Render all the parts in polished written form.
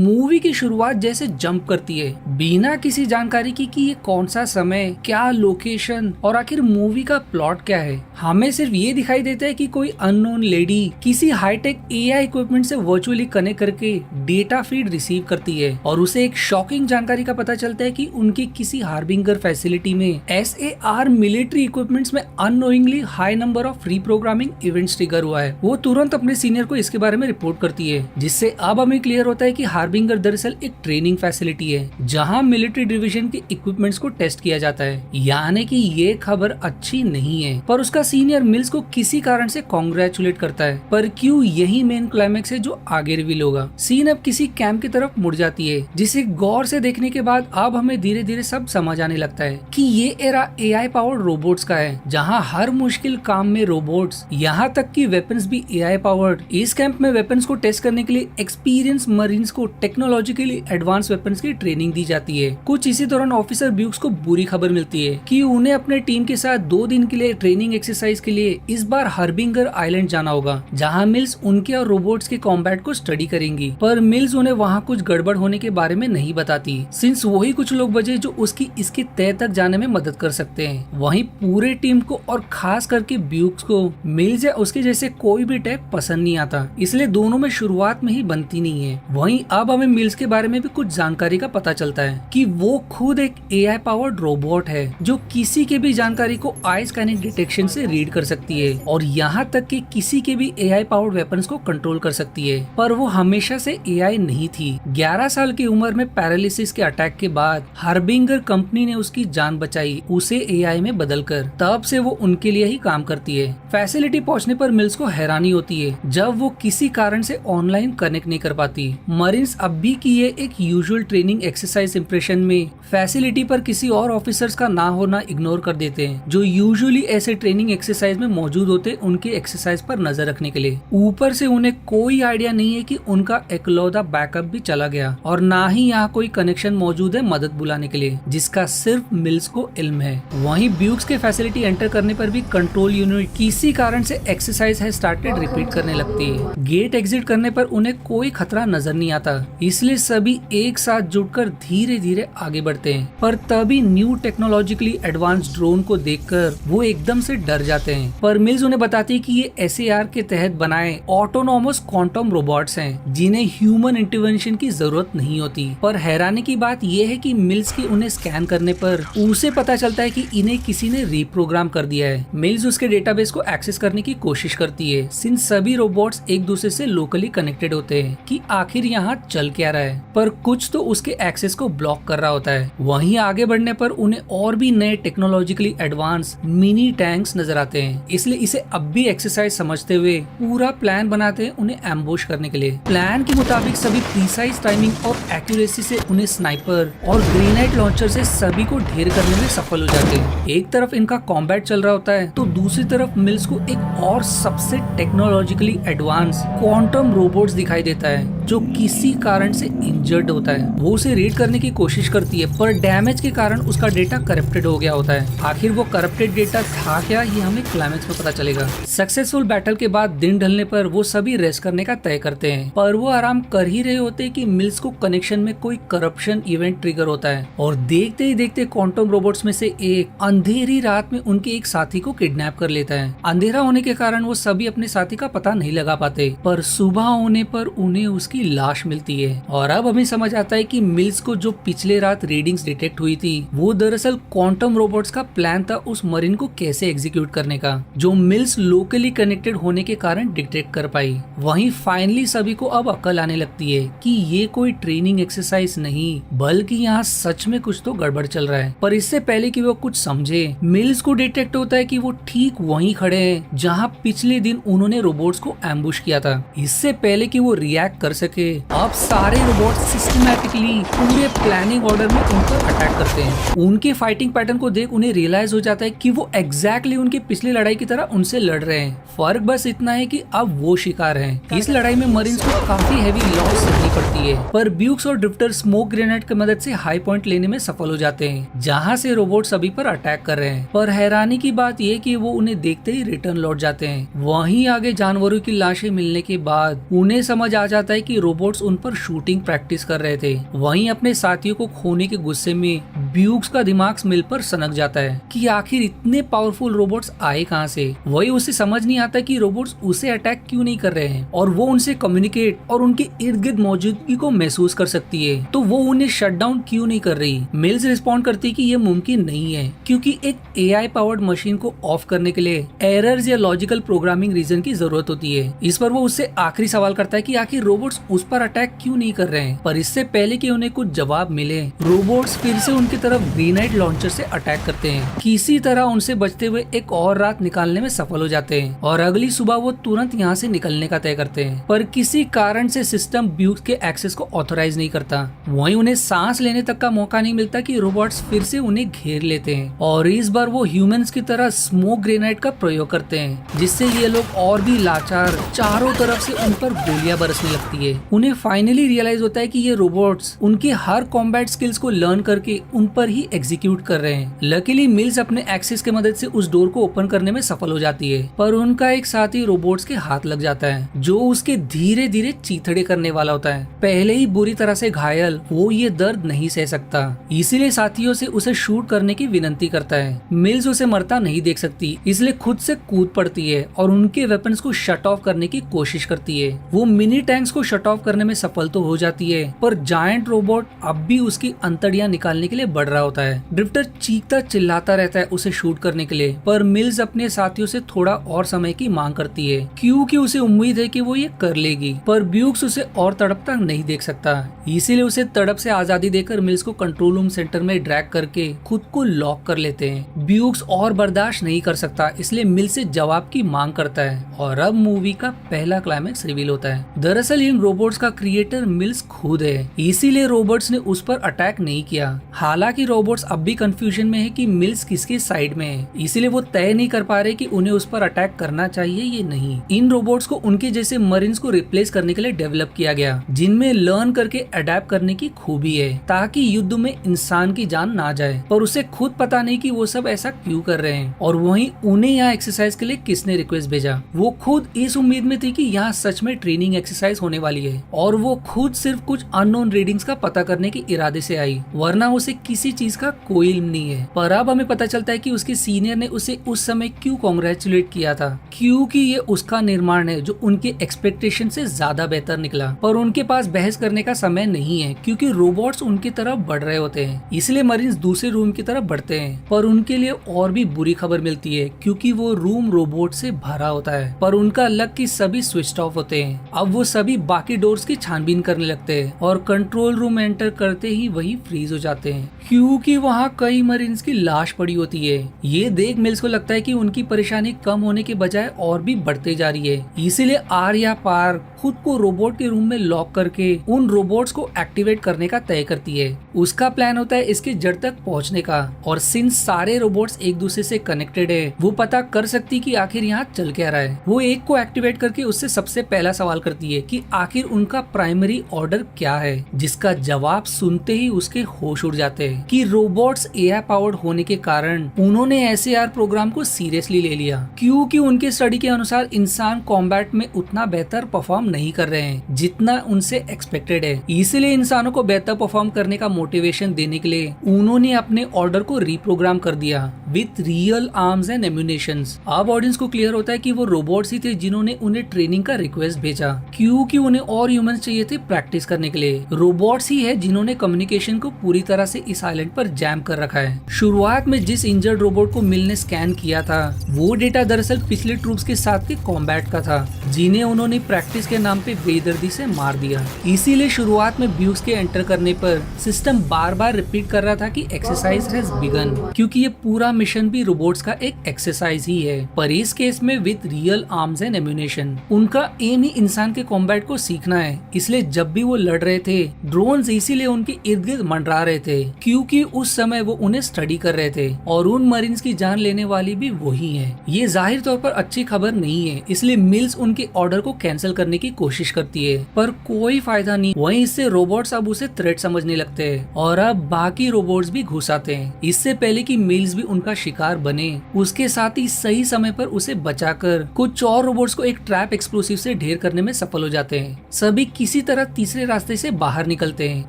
Movie की शुरुआत जैसे जंप करती है बिना किसी जानकारी की कि ये कौन सा समय, क्या लोकेशन और आखिर मूवी का प्लॉट क्या है। हमें सिर्फ ये दिखाई देता है कि कोई अननोन लेडी किसी हाईटेक एआई इक्विपमेंट से वर्चुअली कनेक्ट करके डेटा फीड रिसीव करती है और उसे एक शॉकिंग जानकारी का पता चलता है कि उनकी किसी हार्बिंगर फैसिलिटी में SAR मिलिट्री इक्विपमेंट्स में unknowingly high number of free programming events trigger हुआ है। वो तुरंत अपने सीनियर को इसके बारे में रिपोर्ट करती है, जिससे अब हमें क्लियर होता है कि हार्बिंगर दरअसल एक ट्रेनिंग फैसिलिटी है जहां मिलिट्री डिवीजन के इक्विपमेंट्स को टेस्ट किया जाता है। यानी कि ये खबर अच्छी नहीं है, पर उसका सीनियर मिल्स को किसी कारण से कॉन्ग्रेचुलेट करता है। पर क्यों, यही मेन क्लाइमेक्स है जो आगे रिवील होगा। सीन अब किसी कैंप की तरफ मुड़ जाती है, जिसे गौर से देखने के बाद अब हमें धीरे धीरे सब समझ आने लगता है कि ये एरा AI पावर्ड रोबोट्स का है, जहां हर मुश्किल काम में रोबोट्स, यहाँ तक कि वेपन्स भी AI पावर्ड। इस कैंप में वेपन्स को टेस्ट करने के लिए एक्सपीरियंस मरीन्स को टेक्नोलॉजिकली एडवांस वेपन्स की ट्रेनिंग दी जाती है। कुछ इसी दौरान ऑफिसर ब्यूक्स को बुरी खबर मिलती है कि उन्हें अपने टीम के साथ 2 दिन के लिए ट्रेनिंग एक्सरसाइज के लिए इस बार हार्बिंगर आइलैंड जाना होगा, जहां मिल्स उनके और रोबोट्स के कॉम्बैट को स्टडी करेंगी। पर मिल्स उन्हें वहां कुछ गड़बड़ होने के बारे में नहीं बताती, सिंस वही कुछ लोग बचे जो उसकी इसके तय तक जाने में मदद कर सकते हैं। वहीं पूरे टीम को और खास करके ब्यूक्स को मिल्स या उसके जैसे कोई भी टैग पसंद नहीं आता, इसलिए दोनों में शुरुआत में ही बनती नहीं है। वहीं अब हमें मिल्स के बारे में भी कुछ जानकारी का पता चलता है कि वो खुद एक AI पावर्ड रोबोट है जो किसी के भी जानकारी को आई स्कैनिंग डिटेक्शन से रीड कर सकती है और यहाँ तक कि किसी के भी AI पावर्ड वेपन्स को कंट्रोल कर सकती है। पर वो हमेशा से AI नहीं थी। 11 साल की उम्र में पैरालिसिस के अटैक के बाद हार्बिंगर कंपनी ने उसकी जान बचाई, उसे AI में बदलकर। तब से वो उनके लिए ही काम करती है। फैसिलिटी पहुंचने पर मिल्स को हैरानी होती है जब वो किसी कारण से ऑनलाइन कनेक्ट नहीं कर पाती। मरीन्स अब भी किए एक यूजुअल ट्रेनिंग एक्सरसाइज इंप्रेशन में फैसिलिटी पर किसी और ऑफिसर्स का ना होना इग्नोर कर देते हैं, जो यूजुअली ऐसे ट्रेनिंग एक्सरसाइज में मौजूद होते उनके एक्सरसाइज पर नजर रखने के लिए। ऊपर से उन्हें कोई आइडिया नहीं है कि उनका इकलौता बैकअप भी चला गया और ना ही यहाँ कोई कनेक्शन मौजूद है मदद बुलाने के लिए, जिसका सिर्फ मिल्स को इल्म है। वहीं ब्यूक्स के फैसिलिटी एंटर करने पर भी कंट्रोल यूनिट किसी कारण से एक्सरसाइज है स्टार्टेड रिपीट करने लगती है। गेट एग्जिट करने पर उन्हें कोई खतरा नजर नहीं आता, इसलिए सभी एक साथ जुटकर धीरे धीरे आगे बढ़ते हैं। पर तभी न्यू टेक्नोलॉजिकली एडवांस ड्रोन को देखकर वो एकदम से डर जाते हैं। पर मिल्स उन्हें बताती है कि ये SAR के तहत बनाए ऑटोनोमस क्वांटम रोबोट्स हैं, जिन्हें ह्यूमन इंटरवेंशन की जरूरत नहीं होती। पर हैरानी की बात यह है कि मिल्स की उन्हें स्कैन करने पर उसे पता चलता है कि इन्हें किसी ने रीप्रोग्राम कर दिया है। मिल्स उसके डेटाबेस को एक्सेस करने की कोशिश करती है, सिंस सभी रोबोट्स एक दूसरे से लोकली कनेक्टेड होते हैं कि आखिर यहाँ चल क्या रहा है। पर कुछ तो उसके एक्सेस को ब्लॉक कर रहा होता है। वहीं आगे बढ़ने पर उन्हें और भी नए टेक्नोलॉजिकली एडवांस मिनी टैंक्स नजर आते हैं, इसलिए इसे अब भी एक्सरसाइज समझते हुए पूरा प्लान बनाते हैं उन्हें एम्बुश करने के लिए। प्लान के मुताबिक सभी प्रीसाइज टाइमिंग और एक्यूरेसी से उन्हें स्नाइपर और ग्रेनाइट लॉन्चर से सभी को ढेर करने में सफल हो जाते हैं। एक तरफ इनका कॉम्बैट चल रहा होता है तो दूसरी तरफ मिल्स को एक और सबसे टेक्नोलॉजिकली एडवांस क्वांटम रोबोट्स दिखाई देता है जो किसी कारण से इंजर्ड होता है। वो उसे रीड करने की कोशिश करती है, पर डैमेज के कारण उसका डेटा करप्टेड हो गया होता है। आखिर वो करप्टेड डेटा था क्या, ये हमें क्लाइमेक्स में पता चलेगा। सक्सेसफुल बैटल के बाद दिन ढलने पर वो सभी रेस्ट करने का तय करते हैं, पर वो आराम कर ही रहे होते कि मिल्स को कनेक्शन में कोई करप्शन इवेंट ट्रिगर होता है और देखते ही देखते क्वांटम रोबोट्स में से एक अंधेरी रात में उनके एक साथी को किडनैप कर लेता है। अंधेरा होने के कारण वो सभी अपने साथी का पता नहीं लगा पाते, पर सुबह होने पर उन्हें उसकी लाश मिलती है। और अब हमें समझ आता है कि मिल्स को जो पिछले रात रीडिंग्स डिटेक्ट हुई थी वो दरअसल क्वांटम रोबोट्स का प्लान था उस मरीन को कैसे एग्जीक्यूट करने का, जो मिल्स लोकली कनेक्टेड होने के कारण डिटेक्ट कर पाई। वहीं फाइनली सभी को अब अकल आने लगती है कि ये कोई ट्रेनिंग एक्सरसाइज नहीं बल्कि यहाँ सच में कुछ तो गड़बड़ चल रहा है। पर इससे पहले कि वो कुछ समझे, मिल्स को डिटेक्ट होता है कि वो ठीक वहीं खड़े हैं जहाँ पिछले दिन उन्होंने रोबोट्स को एम्बुश किया था। इससे पहले कि वो रिएक्ट कर सके, अब सारे रोबोट सिस्टमैटिकली पूरे प्लानिंग ऑर्डर में उन पर अटैक करते हैं। उनके फाइटिंग पैटर्न को देख उन्हें रियलाइज हो जाता है कि वो एग्जैक्टली उनकी पिछली लड़ाई की तरह उनसे लड़ रहे हैं। फर्क बस इतना है कि अब वो शिकार हैं। इस लड़ाई में मरीन्स को काफी हैवी लॉस सहनी पड़ती है, पर ब्यूक्स और ड्रिफ्टर स्मोक ग्रेनेड की मदद से हाई पॉइंट लेने में सफल हो जाते हैं, जहाँ से रोबोट सभी पर अटैक कर रहे हैं। पर हैरानी की बात यह कि वो उन्हें देखते ही रिटर्न लौट जाते हैं। वहीं आगे जानवरों की लाशें मिलने के बाद उन्हें समझ आ जाता है कि रोबोट्स उन पर पर शूटिंग प्रैक्टिस कर रहे थे। वहीं अपने साथियों को खोने के गुस्से में ब्यूक्स का दिमाग मिल पर सनक जाता है कि आखिर इतने पावरफुल रोबोट्स आए कहां से। वही उसे समझ नहीं आता कि रोबोट्स उसे अटैक क्यों नहीं कर रहे हैं और वो उनसे कम्युनिकेट और उनके इर्द गिर्द मौजूदगी को महसूस कर सकती है, तो वो उन्हें शट डाउन क्यों नहीं कर रही। मिल्स रिस्पॉन्ड करती है कि ये मुमकिन नहीं है क्योंकि एक एआई पावर्ड मशीन को ऑफ करने के लिए एरर्स या लॉजिकल प्रोग्रामिंग रीजन की जरूरत होती है। इस पर वो उससे आखिरी सवाल करता है कि आखिर रोबोट्स उस पर अटैक क्यों नहीं कर रहे हैं। पर इससे पहले कि उन्हें कुछ जवाब मिले, रोबोट्स फिर से उनकी तरफ ग्रेनाइट लॉन्चर से अटैक करते हैं। किसी तरह उनसे बचते हुए एक और रात निकालने में सफल हो जाते हैं और अगली सुबह वो तुरंत यहाँ से निकलने का तय करते हैं। पर किसी कारण से सिस्टम ब्यूक्स के एक्सेस को ऑथराइज नहीं करता। वहीं उन्हें सांस लेने तक का मौका नहीं मिलता कि रोबोट्स फिर से उन्हें घेर लेते हैं और इस बार वो ह्यूमंस की तरह स्मोक ग्रेनाइट का प्रयोग करते हैं, जिससे ये लोग और भी लाचार चारों तरफ से उन पर गोलियां बरसने लगती है। उन्हें फाइनली रियलाइज होता है कि ये रोबोट्स उनके हर कॉम्बैट स्किल्स को लर्न करके उन पर ही एग्जीक्यूट कर रहे हैं। लकीली मिल्स अपने एक्सेस की मदद से उस डोर को ओपन करने में सफल हो जाती है, पर उनका एक साथी रोबोट्स के हाथ लग जाता है जो उसके धीरे धीरे चीथड़े करने वाला होता है। पहले ही बुरी तरह से घायल वो ये दर्द नहीं सह सकता, इसीलिए साथियों से उसे शूट करने की विनती करता है। मिल्स उसे मरता नहीं देख सकती, इसलिए खुद से कूद पड़ती है और उनके वेपन्स को शट ऑफ करने की कोशिश करती है। वो मिनी टैंक्स को शट ऑफ करने में सफल तो हो जाती है, पर जायंट रोबोट अब भी उसकी अंतड़ियां निकालने के लिए बढ़ रहा होता है। ड्रिफ्टर चीखता चिल्लाता रहता है उसे शूट करने के लिए, पर मिल्स अपने साथियों से थोड़ा और समय की मांग करती है क्योंकि उसे उम्मीद है कि वो ये कर लेगी। पर ब्यूक्स उसे और तड़पता नहीं देख सकता, इसीलिए उसे तड़प से आजादी देकर मिल्स को कंट्रोल रूम सेंटर में ड्रैग करके खुद को लॉक कर लेते हैं। ब्यूक्स और बर्दाश्त नहीं कर सकता, इसलिए मिल्स से जवाब की मांग करता है और अब मूवी का पहला क्लाइमेक्स रिवील होता है। दरअसल इन रोबोट्स का क्रिएटर मिल्स खुद है, इसीलिए रोबोट्स ने उस पर अटैक नहीं किया। हालांकि रोबोट्स अब भी कंफ्यूजन में है कि मिल्स किसके साइड में है, इसीलिए वो तय नहीं कर पा रहे कि उन्हें उस पर अटैक करना चाहिए या नहीं। इन रोबोट्स को उनके जैसे मरीन्स को रिप्लेस करने के लिए डेवलप किया गया, जिनमें लर्न करके अडेप्ट करने की खूबी है ताकि युद्ध में इंसान की जान ना जाए। पर उसे खुद पता नहीं कि वो सब ऐसा क्यों कर रहे हैं और वहीं उन्हें यहाँ एक्सरसाइज के लिए किसने रिक्वेस्ट भेजा। वो खुद इस उम्मीद में थी कि यहाँ सच में ट्रेनिंग एक्सरसाइज होने वाली है और वो खुद सिर्फ कुछ अननोन रीडिंग्स का पता करने के इरादे से आई, वरना उसे किसी चीज का कोई इल्म नहीं है। पर अब हमें पता चलता है कि उसके सीनियर ने उसे उस समय क्यों कॉन्ग्रेचुलेट किया था, क्योंकि ये उसका निर्माण है जो उनके एक्सपेक्टेशन से ज्यादा बेहतर निकला। पर उनके पास बहस करने का समय नहीं है क्योंकि रोबोट्स उनकी तरफ बढ़ रहे होते हैं, इसलिए मरीन्स दूसरे रूम की तरफ बढ़ते हैं। पर उनके लिए और भी बुरी खबर मिलती है क्योंकि वो रूम रोबोट से भरा होता है, पर उनका लक की सभी स्विच ऑफ होते हैं। अब वो सभी बाकी डोर्स की छानबीन करने लगते हैं और कंट्रोल रूम एंटर करते ही वही फ्रीज हो जाते हैं क्योंकि वहाँ कई मरीन्स की लाश पड़ी होती है। ये देख मिल्स को लगता है कि उनकी परेशानी कम होने के बजाय और भी बढ़ते जा रही है, इसीलिए आर्या पार खुद को रोबोट के रूम में लॉक करके उन रोबोट्स को एक्टिवेट करने का तय करती है। उसका प्लान होता है इसके जड़ तक पहुंचने का, और सिंस सारे रोबोट्स एक दूसरे से कनेक्टेड है, वो पता कर सकती कि आखिर यहाँ चल क्या रहा है। वो एक को एक्टिवेट करके उससे सबसे पहला सवाल करती है कि आखिर उनका प्राइमरी ऑर्डर क्या है, जिसका जवाब सुनते ही उसके होश उड़ जाते हैं कि रोबोट्स एआई पावर्ड होने के कारण उन्होंने एसएआर प्रोग्राम को सीरियसली ले लिया क्योंकि उनके स्टडी के अनुसार इंसान कॉम्बैट में उतना बेहतर परफॉर्म नहीं कर रहे हैं जितना उनसे एक्सपेक्टेड है। इसलिए इंसानों को बेहतर परफॉर्म करने का मोटिवेशन देने के लिए उन्होंने अपने ऑर्डर को रीप्रोग्राम कर दिया with real arms and ammunitions. अब ऑडियंस को क्लियर होता है कि वो रोबोट्स ही थे जिन्होंने उन्हें ट्रेनिंग का रिक्वेस्ट भेजा क्योंकि उन्हें और ह्यूमंस चाहिए थे प्रैक्टिस करने के लिए। रोबोट्स ही है जिन्होंने कम्युनिकेशन को पूरी तरह से इस आइलैंड पर जैम कर रखा है। शुरुआत में जिस इंजर्ड रोबोट को मिल ने स्कैन किया था वो डेटा दरअसल पिछले ट्रूप्स के साथ के कॉम्बैट का था, जिन्हें उन्होंने प्रैक्टिस के नाम पे बेदर्दी से मार दिया। इसीलिए शुरुआत में ब्यूक्स के एंटर करने पर सिस्टम बार बार रिपीट कर रहा था कि एक्सरसाइज हैज बिगन, क्योंकि ये पूरा मिशन भी रोबोट्स का एक एक्सरसाइज ही है, पर इस केस में with real arms and ammunition. उनका एम ही इंसान के कॉम्बैट को सीखना है, इसलिए जब भी वो लड़ रहे थे ड्रोन्स इसीलिए उनके इर्द गिर्द मंडरा रहे थे क्योंकि उस समय वो उन्हें स्टडी कर रहे थे और उन मरीन्स की जान लेने वाली भी वही है। ये जाहिर तौर पर अच्छी खबर नहीं है, इसलिए मिल्स उनके ऑर्डर को कैंसिल करने की कोशिश करती है, पर कोई फायदा नहीं। वहीं इससे रोबोट्स अब उसे थ्रेट समझने लगते हैं और अब बाकी रोबोट्स भी घुस आते हैं। इससे पहले कि मिल्स भी उनका शिकार बने, उसके साथ ही सही समय पर उसे बचाकर कुछ और रोबोट्स को एक ट्रैप एक्सप्लोसिव से ढेर करने में सफल हो जाते हैं। सभी इसी तरह तीसरे रास्ते से बाहर निकलते हैं,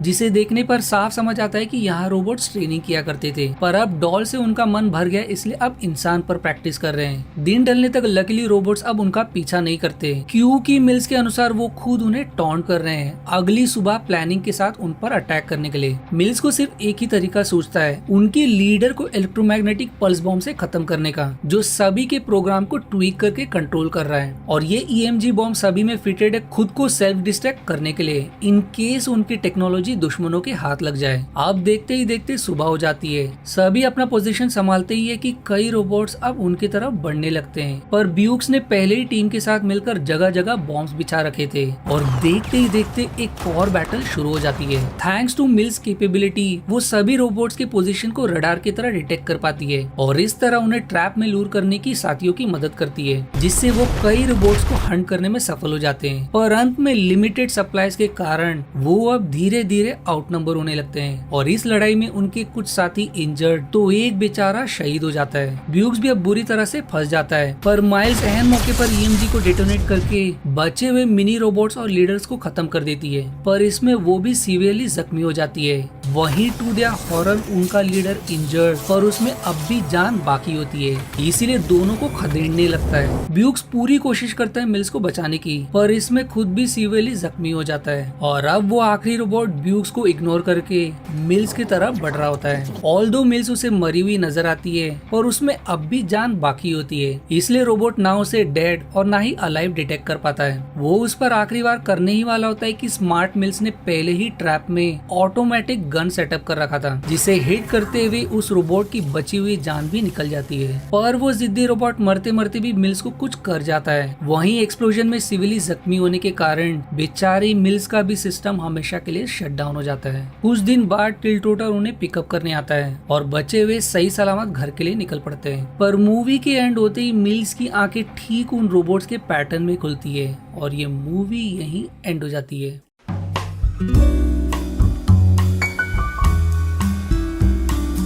जिसे देखने पर साफ समझ आता है कि यहाँ रोबोट्स ट्रेनिंग किया करते थे, पर अब डॉल से उनका मन भर गया, इसलिए अब इंसान पर प्रैक्टिस कर रहे हैं। दिन ढलने तक लकीली रोबोट्स अब उनका पीछा नहीं करते, क्योंकि मिल्स के अनुसार वो खुद उन्हें टॉन्ट कर रहे हैं अगली सुबह प्लानिंग के साथ उन पर अटैक करने के लिए। मिल्स को सिर्फ एक ही तरीका सोचता है, उनके लीडर को इलेक्ट्रोमैग्नेटिक पल्स बॉम्ब से खत्म करने का, जो सभी के प्रोग्राम को ट्वीक करके कंट्रोल कर रहा है। और ये EMG बॉम्ब सभी में फिटेड है खुद को सेल्फ डिस्ट्रैक्ट करने के लिए, इन केस उनकी टेक्नोलॉजी दुश्मनों के हाथ लग जाए। अब देखते ही देखते सुबह हो जाती है। सभी अपना पोजीशन संभालते ही है कि कई रोबोट्स अब उनकी तरफ बढ़ने लगते हैं, पर ब्यूक्स ने पहले ही टीम के साथ मिलकर जगह जगह बॉम्ब्स बिछा रखे थे और देखते ही देखते एक और बैटल शुरू हो जाती है। थैंक्स टू मिल्स कैपेबिलिटी वो सभी रोबोट्स के पोजीशन को रडार की तरह डिटेक्ट कर पाती है और इस तरह उन्हें ट्रैप में लूर करने की साथियों की मदद करती है, जिससे वो कई रोबोट्स को हंट करने में सफल हो जाते हैं। पर अंत में लिमिटेड सप्लाईज के कारण वो अब धीरे धीरे आउटनंबर होने लगते हैं और इस लड़ाई में उनके कुछ साथी इंजर्ड तो एक बेचारा शहीद हो जाता है। ब्यूक्स भी अब बुरी तरह से फंस जाता है, पर माइल्स अहम मौके पर EMG को डेटोनेट करके बचे हुए मिनी रोबोट्स और लीडर्स को खत्म कर देती है, पर इसमें वो भी सीवियरली जख्मी हो जाती है। वहीं टू दिया हॉरर उनका लीडर इंजर्ड, पर उसमें अब भी जान बाकी होती है, इसीलिए दोनों को खदेड़ने लगता है। ब्यूक्स पूरी कोशिश करता है मिल्स को बचाने की, पर इसमें खुद भी सीवियरली जख्मी हो जाता है और अब वो आखिरी रोबोट ब्यूक्स को इग्नोर करके मिल्स की तरफ बढ़ रहा होता है। ऑल्दो मिल्स उसे मरी हुई नजर आती है, पर उसमें अब भी जान बाकी होती है, इसलिए रोबोट ना उसे डेड और ना ही अलाइव डिटेक्ट कर पाता है। वो उस पर आखिरी बार करने ही वाला होता है कि स्मार्ट मिल्स ने पहले ही ट्रैप में ऑटोमेटिक गन सेटअप कर रखा था, जिसे हिट करते हुए उस रोबोट की बची हुई जान भी निकल जाती है। पर वो जिद्दी रोबोट मरते मरते भी मिल्स को कुछ कर जाता है। वहीं एक्सप्लोजन में सिविली जख्मी होने के कारण बेचारी मिल्स का भी सिस्टम हमेशा के लिए शट डाउन हो जाता है। कुछ दिन बाद टिल्टोटर उन्हें पिकअप करने आता है और बचे हुए सही सलामत घर के लिए निकल पड़ते हैं। पर मूवी के एंड होते ही मिल्स की आंखें ठीक उन रोबोट्स के पैटर्न में खुलती है और ये मूवी यहीं एंड हो जाती है।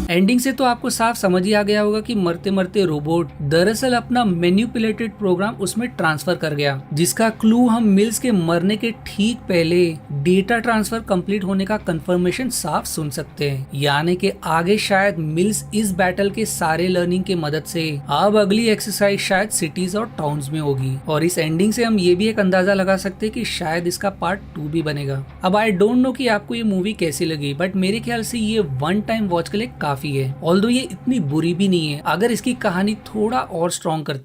एंडिंग से तो आपको साफ समझ ही आ गया होगा कि मरते मरते रोबोट दरअसल अपना मैन्युपुलेटेड प्रोग्राम उसमें ट्रांसफर कर गया, जिसका क्लू हम मिल्स के मरने के ठीक पहले डेटा ट्रांसफर कंप्लीट होने का कंफर्मेशन साफ सुन सकते हैं। यानी कि आगे शायद मिल्स इस बैटल के सारे लर्निंग के मदद से अब अगली एक्सरसाइज शायद सिटीज और टाउन्स में होगी। और इस एंडिंग से हम ये भी एक अंदाजा लगा सकते हैं कि शायद इसका पार्ट 2 भी बनेगा। अब आई डोंट नो कि आपको ये मूवी कैसी लगी, बट मेरे ख्याल से ये वन टाइम वॉच के लिए काफी है। ऑल्दो ये इतनी बुरी भी नहीं है अगर इसकी कहानी थोड़ा और स्ट्रॉन्ग करती